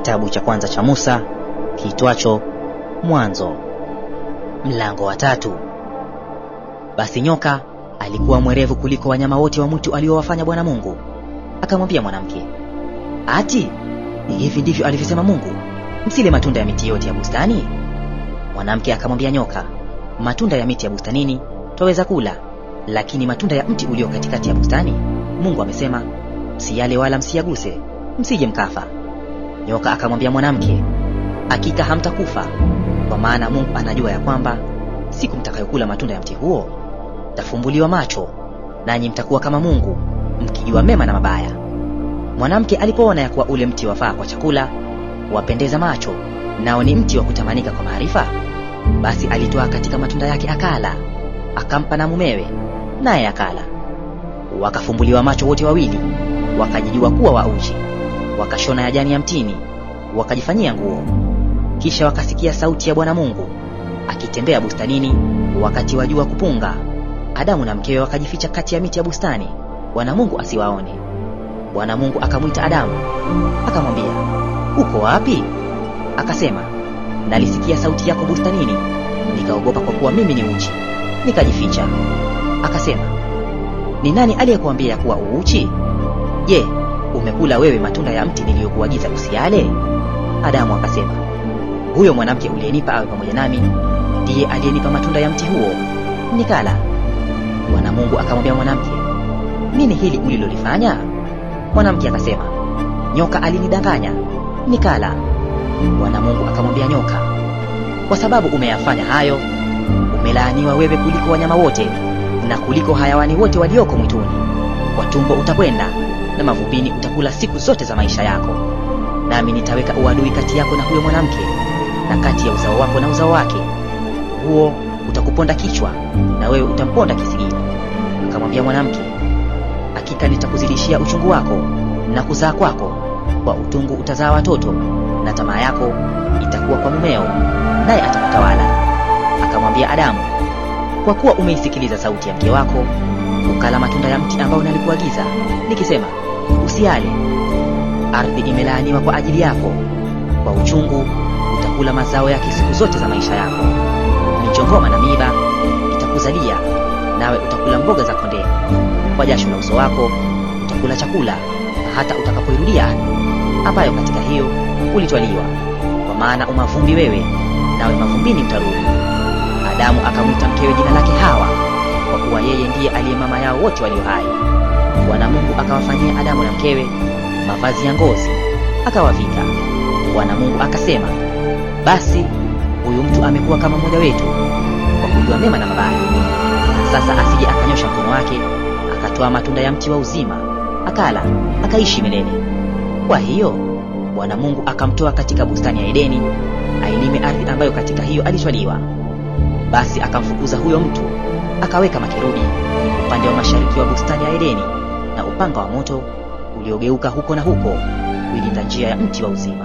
Kitabu cha kwanza cha Musa kiitwacho Mwanzo, mlango wa 3. Basi nyoka alikuwa mwerevu kuliko wanyama wote wa mwitu aliowafanya Bwana Mungu. Akamwambia mwanamke, ati hivi ndivyo alivyosema Mungu, msile matunda ya miti yote ya bustani? Mwanamke akamwambia nyoka, matunda ya miti ya bustanini twaweza kula, lakini matunda ya mti ulio katikati ya bustani Mungu amesema, msiyale wala msiyaguse, msije mkafa. Nyoka akamwambia mwanamke, hakika hamtakufa, kwa maana Mungu anajua ya kwamba siku mtakayokula matunda ya mti huo tafumbuliwa macho, nanyi mtakuwa kama Mungu, mkijua mema na mabaya. Mwanamke alipoona ya kuwa ule mti wafaa kwa chakula, wapendeza macho, nao ni mti wa kutamanika kwa maarifa, basi alitoa katika matunda yake akala, akampa na mumewe, naye akala. Wakafumbuliwa macho wote wawili, wakajijua kuwa wauchi. Wakashona yajani ya mtini, wakajifanyia nguo. Kisha wakasikia sauti ya Bwana Mungu akitembea bustanini wakati wa jua kupunga. Adamu na mkewe wakajificha kati ya miti ya bustani, Bwana Mungu asiwaone. Bwana Mungu akamwita Adamu, akamwambia, uko wapi? Akasema, nalisikia sauti yako bustanini, nikaogopa kwa kuwa mimi ni uchi, nikajificha. Akasema, ni nani aliyekuambia ya kuwa uuchi? Je, umekula wewe matunda ya mti niliyokuagiza usiale? Adamu akasema, huyo mwanamke uliyenipa awe pamoja nami ndiye aliyenipa matunda ya mti huo, nikala. Bwana Mungu akamwambia mwanamke, nini hili ulilolifanya? Mwanamke akasema, nyoka alinidanganya, nikala. Bwana Mungu akamwambia nyoka, kwa sababu umeyafanya hayo, umelaaniwa wewe kuliko wanyama wote na kuliko hayawani wote walioko mwituni. Kwa tumbo utakwenda na mavumbini utakula siku zote za maisha yako. Nami nitaweka uadui kati yako na huyo mwanamke, na kati ya uzao wako na uzao wake. Huo utakuponda kichwa, na wewe utamponda kisigino. Akamwambia mwanamke, hakika nitakuzidishia uchungu wako na kuzaa kwako, kwa utungu utazaa watoto, na tamaa yako itakuwa kwa mumeo, naye atakutawala. Akamwambia Adamu, kwa kuwa umeisikiliza sauti ya mke wako, ukala matunda ya mti ambao nalikuagiza nikisema, usiale, ardhi imelaaniwa kwa ajili yako, kwa uchungu utakula mazao yake siku zote za maisha yako. Michongoma na miiba itakuzalia, nawe utakula mboga za kondeni. Kwa jasho la uso wako utakula chakula, na hata utakapoirudia ambayo katika hiyo ulitwaliwa, kwa maana umavumbi wewe, nawe mavumbini utarudi. Adamu akamwita mkewe jina lake Hawa, kwa kuwa yeye ndiye aliye mama yao wote walio hai. Bwana Mungu akawafanyia Adamu na mkewe mavazi ya ngozi, akawavika. Bwana Mungu akasema, basi huyu mtu amekuwa kama mmoja wetu, kwa kujua mema na mabaya. Na sasa asije akanyosha mkono wake akatoa matunda ya mti wa uzima, akala, akaishi milele. Kwa hiyo Bwana Mungu akamtoa katika bustani ya Edeni, ailime ardhi ambayo katika hiyo alitwaliwa. Basi akamfukuza huyo mtu, akaweka makerubi upande wa mashariki wa bustani ya Edeni, na upanga wa moto uliogeuka huko na huko kuilinda njia ya mti wa uzima.